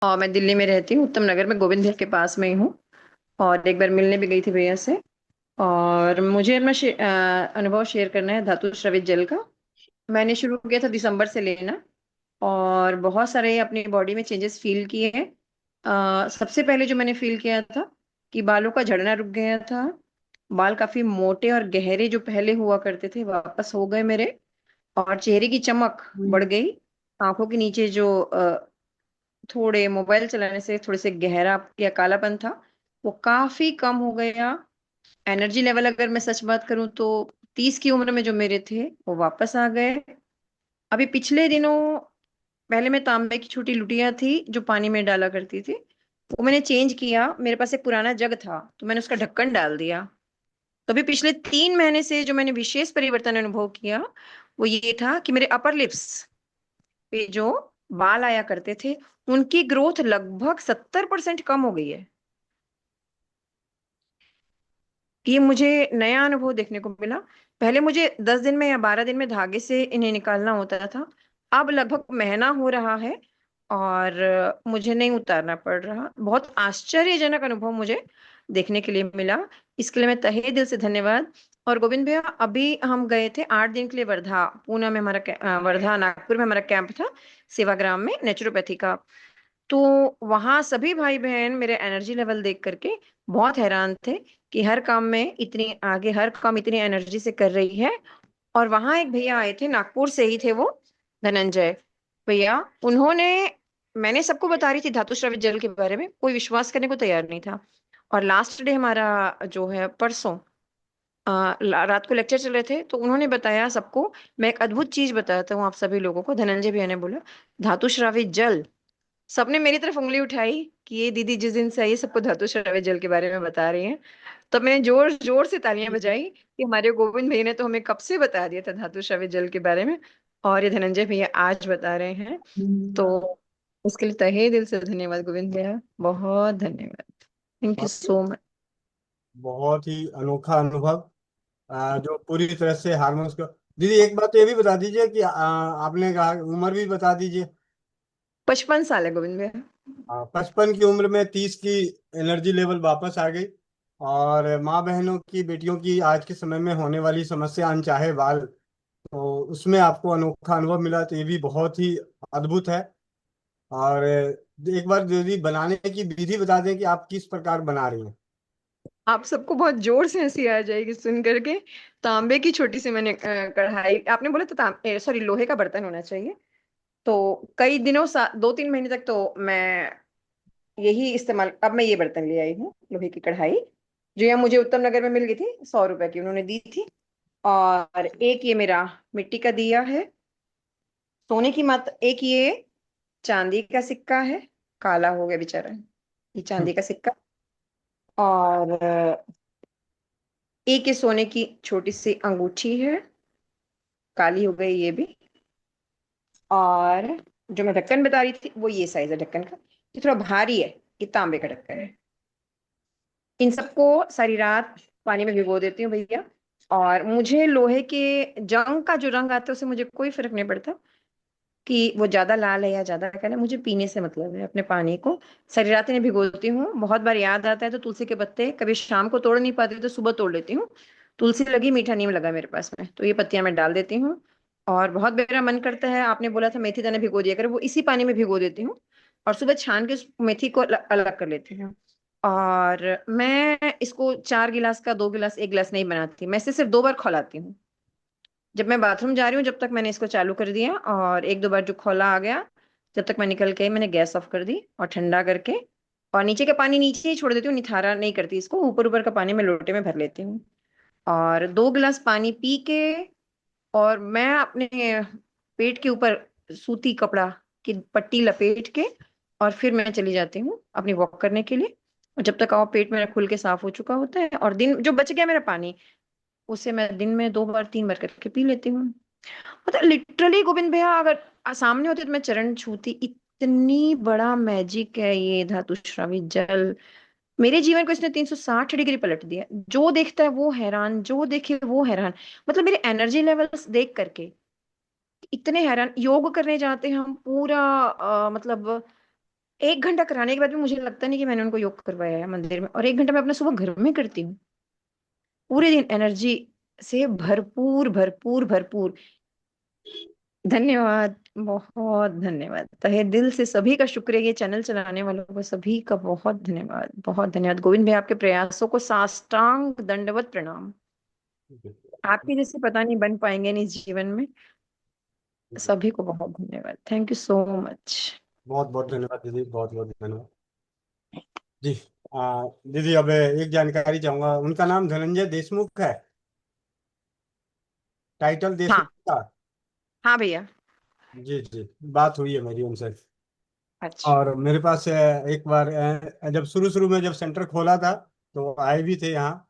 और मैं दिल्ली में रहती हूँ, उत्तम नगर में, गोविंद भैया के पास में ही हूँ। और एक बार मिलने भी गई थी भैया से। और मुझे अपना अनुभव शेयर करना है धातु स्रावित जल का। मैंने शुरू किया था दिसंबर से लेना, और बहुत सारे अपनी बॉडी में चेंजेस फील किए हैं। सबसे पहले जो मैंने फील किया था कि बालों का झड़ना रुक गया था। बाल काफी मोटे और गहरे जो पहले हुआ करते थे वापस हो गए मेरे। और चेहरे की चमक बढ़ गई। आंखों के नीचे जो थोड़े मोबाइल चलाने से थोड़े से गहरा या कालापन था, वो काफी कम हो गया। एनर्जी लेवल अगर मैं सच बात करूं तो 30 की उम्र में जो मेरे थे वो वापस आ गए। अभी पिछले दिनों, पहले मैं तांबे की छोटी लुटिया थी जो पानी में डाला करती थी, वो मैंने चेंज किया। मेरे पास एक पुराना जग था तो मैंने उसका ढक्कन डाल दिया। तो अभी पिछले 3 महीने से जो मैंने विशेष परिवर्तन अनुभव किया, वो ये था कि मेरे अपर लिप्स पे जो बाल आया करते थे, उनकी ग्रोथ लगभग 70% कम हो गई है। ये मुझे नया अनुभव देखने को मिला। पहले मुझे 10 दिन में या 12 दिन में धागे से इन्हें निकालना होता था। अब लगभग महीना हो रहा है और मुझे नहीं उतारना पड़ रहा। बहुत आश्चर्यजनक अनुभव मुझे देखने के लिए मिला। इसके लिए मैं तहे दिल से धन्यवाद। और गोविंद भैया, अभी हम गए थे 8 दिन के लिए वर्धा, पूना में हमारा वर्धा नागपुर में हमारा कैंप था, सेवाग्राम में नेचुरोपैथी का। तो वहां सभी भाई बहन मेरे एनर्जी लेवल देख करके बहुत हैरान थे कि हर काम में इतनी आगे, हर काम इतनी एनर्जी से कर रही है। और वहां एक भैया आए थे, नागपुर से ही थे वो, धनंजय भैया। उन्होंने, मैंने सबको बता रही थी धातु स्रावित जल के बारे में, कोई विश्वास करने को तैयार नहीं था। और लास्ट डे हमारा जो है परसों, रात को लेक्चर चल रहे थे तो उन्होंने बताया सबको। मैं एक अद्भुत चीज बताता हूँ आप सभी लोगों को। धनंजय भैया ने बोला, धातु स्रावित जल। सबने मेरी तरफ उंगली उठाई कि ये दीदी जिस दिन से आई है सबको धातु श्रव्य जल के बारे में बता रही हैं। तब मैंने जोर जोर से तालियां बजाई कि हमारे गोविंद भैया ने तो हमें कब से बता दिया था धातु श्रव्य जल के बारे में, और ये धनंजय भैया आज बता रहे हैं। तो उसके लिए तहे दिल से धन्यवाद गोविंद भैया, बहुत धन्यवाद। थैंक यू वाकई सो मच। बहुत ही अनोखा अनुभव, जो पूरी तरह से हार्मोन्स को। दीदी एक बात तो ये भी बता दीजिए कि आपने कहा उम्र भी बता दीजिए। 55 साल है गोविंद भैया। 55 की उम्र में 30 की एनर्जी लेवल वापस आ गई। और माँ बहनों की, बेटियों की आज के समय में होने वाली समस्या अनचाहे बाल, तो उसमें आपको अनोखा अनुभव मिला, तो ये भी बहुत ही अद्भुत है। और एक बार दीदी बनाने की विधि बता दें कि आप किस प्रकार बना रही हैं। आप सबको बहुत जोर से हंसी आ जाएगी सुन करके। तांबे की छोटी सी मैंने कढ़ाई, आपने बोला तो सॉरी, लोहे का बर्तन होना चाहिए। तो कई दिनों 2-3 महीने तक तो मैं यही इस्तेमाल, अब मैं ये बर्तन ले आई हूँ, लोहे की कढ़ाई, जो यहाँ मुझे उत्तम नगर में मिल गई थी, 100 रुपए की उन्होंने दी थी। और एक ये मेरा मिट्टी का दिया है, सोने की मत, एक ये चांदी का सिक्का है, काला हो गया बेचारा, ये चांदी का सिक्का। और एक ये सोने की छोटी सी अंगूठी है, काली हो गई ये भी। और जो मैं ढक्कन बता रही थी वो ये साइज है ढक्कन का, ये थोड़ा भारी है, ये तांबे का ढक्कन है। इन सबको सारी रात पानी में भिगो देती हूँ भैया। और मुझे लोहे के जंग का जो रंग आता है उससे मुझे कोई फर्क नहीं पड़ता कि वो ज्यादा लाल है या ज्यादा काला है। मुझे पीने से मतलब है, अपने पानी को सारी रात इन्हें भिगोती हूँ। बहुत बार याद आता है तो तुलसी के पत्ते, कभी शाम को तोड़ नहीं पाती तो सुबह तोड़ लेती हूँ। तुलसी लगी, मीठा नीम लगा मेरे पास में, तो ये पत्तियां मैं डाल देती हूँ। और बहुत मेरा मन करता है, आपने बोला था मेथी दाना भिगो दिया कर, वो इसी पानी में भिगो देती हूँ। और सुबह छान के उस मेथी को अलग कर लेती हूँ। और मैं इसको 4 गिलास का 2 गिलास, 1 गिलास नहीं बनाती, मैं इसे सिर्फ 2 बार खौलाती हूँ। जब मैं बाथरूम जा रही हूँ जब तक मैंने इसको चालू कर दिया, और 1-2 बार जो खोला आ गया, जब तक मैं निकल के आई मैंने गैस ऑफ कर दी और ठंडा करके, और नीचे का पानी नीचे ही छोड़ देती हूँ, निथारा नहीं करती इसको, ऊपर ऊपर का पानी मैं लोटे में भर लेती हूँ। और 2 गिलास पानी पी के, और मैं अपने पेट के ऊपर सूती कपड़ा की पट्टी लपेट के, और फिर मैं चली जाती हूँ अपनी वॉक करने के लिए। और जब तक आओ पेट मेरा खुल के साफ हो चुका होता है, और दिन जो बच गया मेरा पानी, उसे मैं दिन में 2 बार 3 बार करके पी लेती हूँ। मतलब लिटरली गोविंद भैया, अगर सामने होते तो मैं चरण छूती, इतनी बड़ा मैजिक है ये धातु श्रावित जल। मेरे जीवन को इसने 360 डिग्री पलट दिया। जो देखता है वो हैरान, जो देखे वो हैरान। मतलब मेरे एनर्जी लेवल्स देख करके इतने हैरान। योग करने जाते हैं हम पूरा, मतलब 1 घंटा कराने के बाद भी मुझे लगता नहीं कि मैंने उनको योग करवाया है मंदिर में, और 1 घंटा मैं अपना सुबह घर में करती हूँ। पूरे दिन एनर्जी से भरपूर भरपूर भरपूर। धन्यवाद, बहुत धन्यवाद, तहे दिल से सभी का शुक्र है, ये चैनल चलाने वालों को सभी का बहुत धन्यवाद, बहुत धन्यवाद। गोविंद भाई, आपके प्रयासों को साष्टांग दंडवत प्रणाम। आपके जैसे पता नहीं बन पाएंगे नहीं इस जीवन में। सभी को बहुत धन्यवाद, थैंक यू सो मच। बहुत बहुत धन्यवाद दीदी, बहुत बहुत धन्यवाद जी। दीदी अब एक जानकारी चाहूंगा, उनका नाम धनंजय देशमुख है, टाइटल देशमुख हाँ का। हाँ भैया। जी जी, बात हुई है मेरी उनसे। अच्छा। और मेरे पास एक बार जब शुरू शुरू में जब सेंटर खोला था तो आए भी थे यहाँ।